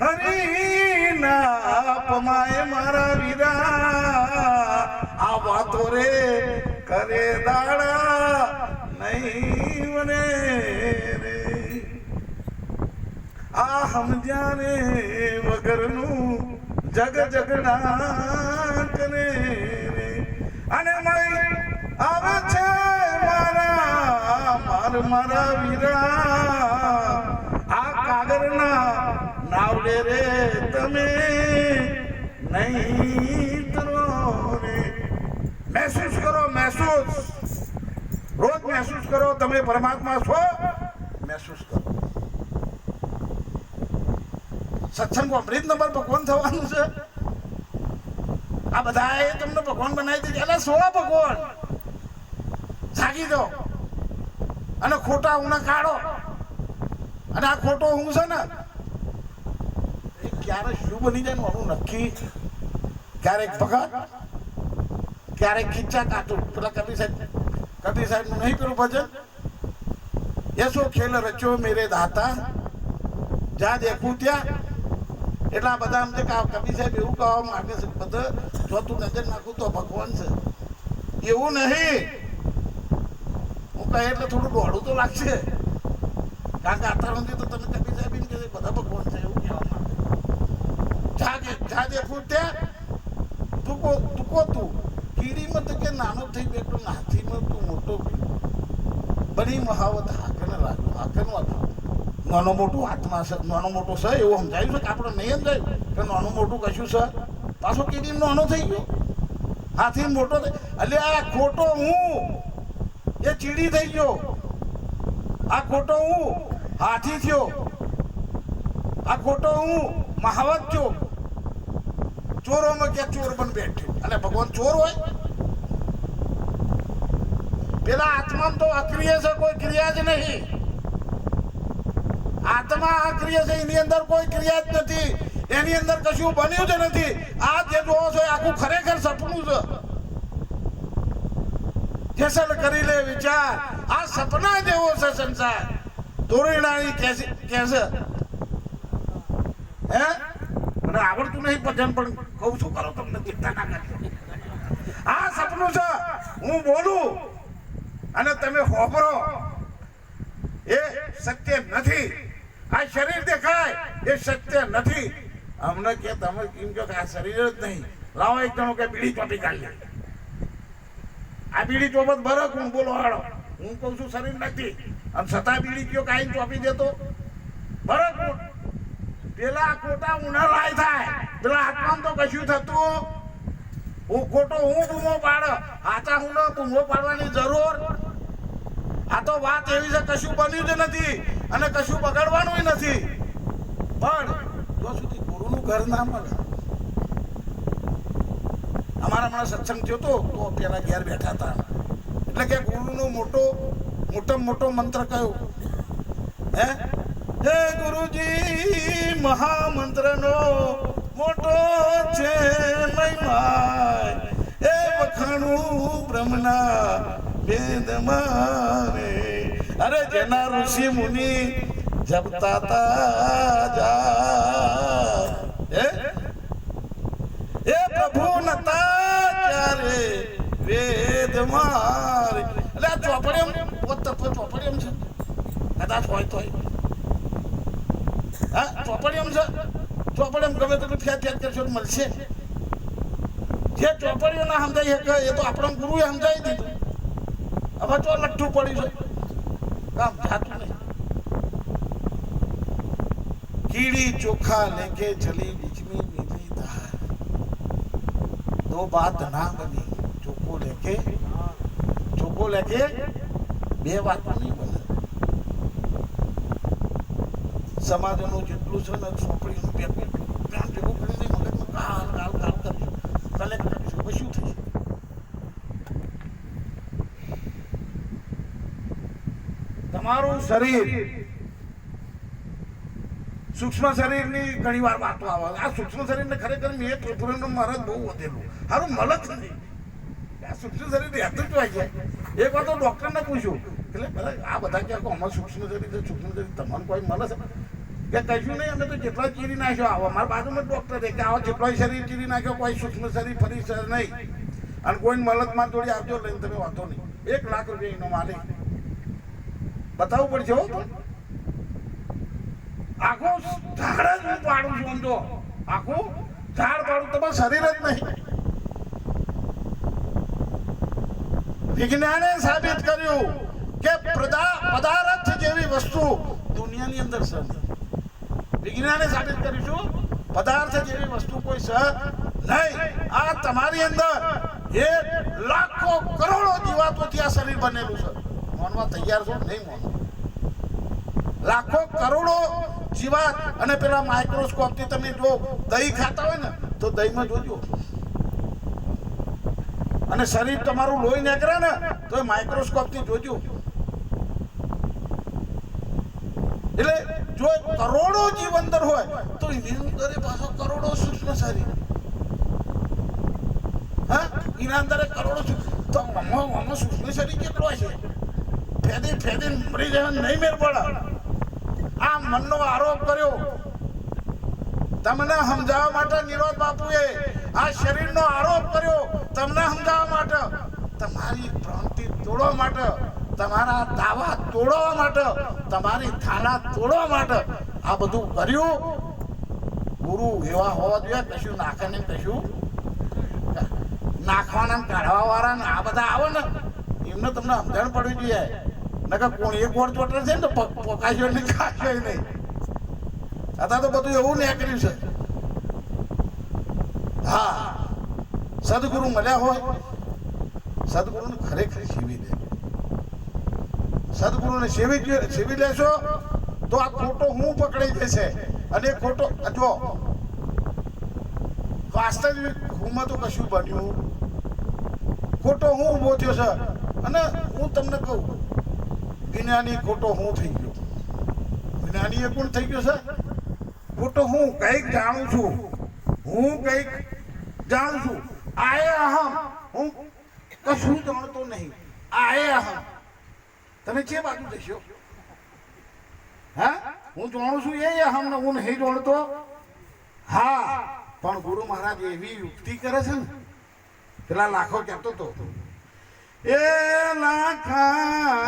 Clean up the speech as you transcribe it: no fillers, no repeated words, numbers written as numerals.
હરી ના પમાય મારા વીરા આ વાતો રે કરે દાડા નહીં મને રે આ સમજ્યા રે વગરનું જગ જગના કરે રે અને મય આવે છે મારા વીરા આ કાગરના નાવડે રે તમે નહીં તરો રે મહેસૂસ કરો રોજ મહેસૂસ કરો તમે પરમાત્મા છો મહેસૂસ કરો સત્સંગ અમૃત નંબર ભગવાન થવાનું છે આ બધાએ તમને ભગવાન બનાવી દીધી એટલે સો ભગવાન જાગી દો અને ખોટા ઊંઘ કાઢો અને આ ખોટો ઊંઘ છે ને એ ક્યારે શું બની જાય મારું નક્કી ક્યારેક ભગત ક્યારેક ખીચા કાઢું પેલા કબીર સાહેબ નું નહીં પેલું ભજન એસો ખેલ રચ્યો મેરે દાતા જ્યાં દેખું ત્યાં એટલા બધા એમ છે કે કબીર સાહેબ એવું કહેવા માંગે છે બધા જો તું નજર નાખું તો ભગવાન છે એવું નહીં હું કહે એટલે થોડું દોડું તો લાગશે કારણ કે અત્યાર સુધી તો તમે કબીર સાહેબ એમ કે બધા ભગવાન છે એવું કહેવા માંગે જા દેખું ત્યાં તું કીડીમાં તો કે નાનો થઈ બેઠો નાથીમાં તું મોટો બની મહાવત હાકને લાગ્યું હાકનું નાનો મોટું હાથમાં છે નાનો મોટો છે એવું સમજાયું છે કે આપણે નહીં સમજાયું કે નાનું મોટું કશું છે પાછો કીડી નાનો થઈ ગયો હાથી મોટો થઈ એટલે આ ખોટો હું એ ચીડી થઈ ગયો આ ખોટો હું હાથી થયો આ ખોટો હું મહાવત થયો ચોરોમાં ક્યાં ચોર બન બેઠ્યો અને ભગવાન ચોર હોય પેલા આત્મા તો અક્રિય છે કોઈ ક્રિયા જ નહીં આત્મા અક્રિય છે એની અંદર કોઈ ક્રિયા જ નથી એની અંદર કશું બન્યું જ નથી આ જે જોવો છો આખું ખરેખર સપનું છે જેસલ કરી લે વિચાર આ સપના જેવો છે સંસાર દોરડાની કેસે હે મને આવડતું નહીં ભજન પણ કહું છું કરો તમને ચિંતા ના કરજો આ સપનું છે હું બોલું અને તમે હોબરો એ સત્ય નથી આ શરીર દેખાય એ સત્ય નથી અમને કે તમે કેમ કહો કે આ શરીર જ નહીં લાવો એક જણો કે બીડી ચોપી કાઢી આ બીડી ચોપત બરક હું બોલો હાડો હું કહું છું શરીર નથી અને છતાં બીડી કયો કાંઈ ચોપી દેતો બરક પેલા ખોટા ઉના લાય થાય પેલા આત્મા તો કશું થતું હું ખોટો હું બૂમો પાડ હાથા હું બૂમો પાડવાની જરૂર આ તો વાત એવી છે કશું બન્યું જ નથી અને કશું બગાડવાનું નથી પણ જો સુધી ગુરુનું ઘર ના મળે અમારા હમણાં સત્સંગ થયો તો પેલા ઘેર બેઠા હતા એટલે કે ગુરુનો મોટો મંત્ર કયો હે હે ગુરુજી મહામંત્રનો મોટો છે મહિમા એ વખાણું બ્રહ્મના વેદ મારે અરે જેના ઋષિ મુનિ જપતા જા એ પ્રભુ નતા ત્યારે વેદ મારે એટલે આ ચોપડીમ ચોપડીમ છે કદાચ હોય તો હા ચોપડીમ છે ચોપડીમ ગમે તેટલું ફેટ કરશો મળશે જે ચોપડીઓ ના સમજાય શકે એ તો આપણા ગુરુએ સમજાવી દીધું હવે તો લઠ્ઠું પડ્યું છે કામ જાતું નહીં कीड़ी चोखा लेके चली बीच में मिली धार दो बात ना बनी चोको लेके બે વાત નહીં બને સમાજનું જેટલું છે ને ચોપડીનું ભેગું કરી દઈ મગજમાં કાલ કરજો કલેક્ટ કરીશું શું થશે તમારું શરીર સૂક્ષ્મ શરીરની ઘણી વાર વાતો આવે આ સૂક્ષ્મ શરીરને ખરેખર મેં પ્રભુનું મહારાજ બહુ વધેલું સારું મળે જ નહીં આ સૂક્ષ્મ શરીર રહેતું જ હોય છે એક વાર તો ડૉક્ટરને પૂછ્યું એટલે આ બધા ક્યાંક અમારું સૂક્ષ્મ શરીર છે સૂક્ષ્મ શરીર તમારું કોઈ મળે છે કે કશું નહીં, અમે તો જેટલો ચીરી નાખ્યો આવો અમારા બાજુમાં ડૉક્ટર કે આવો જેટલો શરીર ચીરી નાખ્યો, કોઈ સૂક્ષ્મ શરીર ફરી નહીં, અને કોઈ મલતમાં જોડી આવજો લઈને તમે વાંધો નહીં, 1 લાખ રૂપિયા એનો માલિક બતાવવું પડશે હો. આખું ઝાડ જ હું પાડું છું, સમજો આખું ઝાડ પાડું, તમારું શરીર જ નહીં. વિજ્ઞાને સાબિત કર્યું કે પદાર્થ જેવી વસ્તુ દુનિયાની અંદર છે. વિજ્ઞાને સાબિત કર્યું છું પદાર્થ જેવી વસ્તુ કોઈ છે નહીં. આ તમારી અંદર 1 લાખો કરોડો જીવાતોથી આ શરીર બનેલું છે. માનવા તૈયાર છો? નહીં માનો. લાખો કરોડો જીવાત. અને પેલા માઇક્રોસ્કોપથી તમે જો દહીં ખાતા હોય ને તો દહીંમાં જોજો, અને શરીર તમારું લોહી નીકળે ને તો એ માઇક્રોસ્કોપથી જોજો. એટલે જો કરોડો જીવ અંદર હોય તો એની અંદર પાછો કરોડો સૂક્ષ્મ શરીર. હા, એના અંદર કરોડો તો આમાં સૂક્ષ્મ શરીર કેટલો છે? ફેદી મરી જવા નહીં મેળ પડે. આ મનનો આરોપ કર્યો તમને સમજાવવા માટે. નિરોધ બાપુએ આ શરીરનો આરોપ કર્યો તમને સમજાવવા માટે, તમારી ભ્રાંતિ તોડવા માટે, તમારા દાવા તોડવા માટે, તમારી થાળા તોડવા માટે આ બધું કર્યું. ગુરુ એવા હોવા જોઈએ, કશું નાખે ને કશું નાખવાના કાઢવા વાળા ને આ બધા આવે ને એમને તમને સમજણ પડવી જોઈએ. નકર કોણ એક ગોળ ચોટે છે ને તો પોકાશો નહીં, ખાશો નહીં. અત્યારે તો બધું એવું નીકળ્યું છે. હા, સદગુરુ મળ્યા હોય, સદગુરુને ખરેખર સેવી દે. સદગુરુને સેવી લેશો તો આ ખોટો હું પકડાઈ જશે. અને ખોટો જો વાસ્તવિક હુંમાં તો કશું બન્યું, ખોટો હું ઊભો થયો છે. અને હું તમને કહું, જ્ઞાની ખોટો હું થઈ ગયો. જ્ઞાની એ કોણ થઈ ગયો છે? ખોટો હું કંઈક જાણું છું, હું કંઈક જાણું છું. આએ અહમ, હું કશું જાણતો નહીં. આએ અહમ, તમે જે બાજુ જશો? હા, હું જાણું છું એ અહમ ને હું નહીં જાણતો. હા, પણ ગુરુ મહારાજ એવી યુક્તિ કરે છે ને, પેલા લાખો કહેતો હતો એ લાખા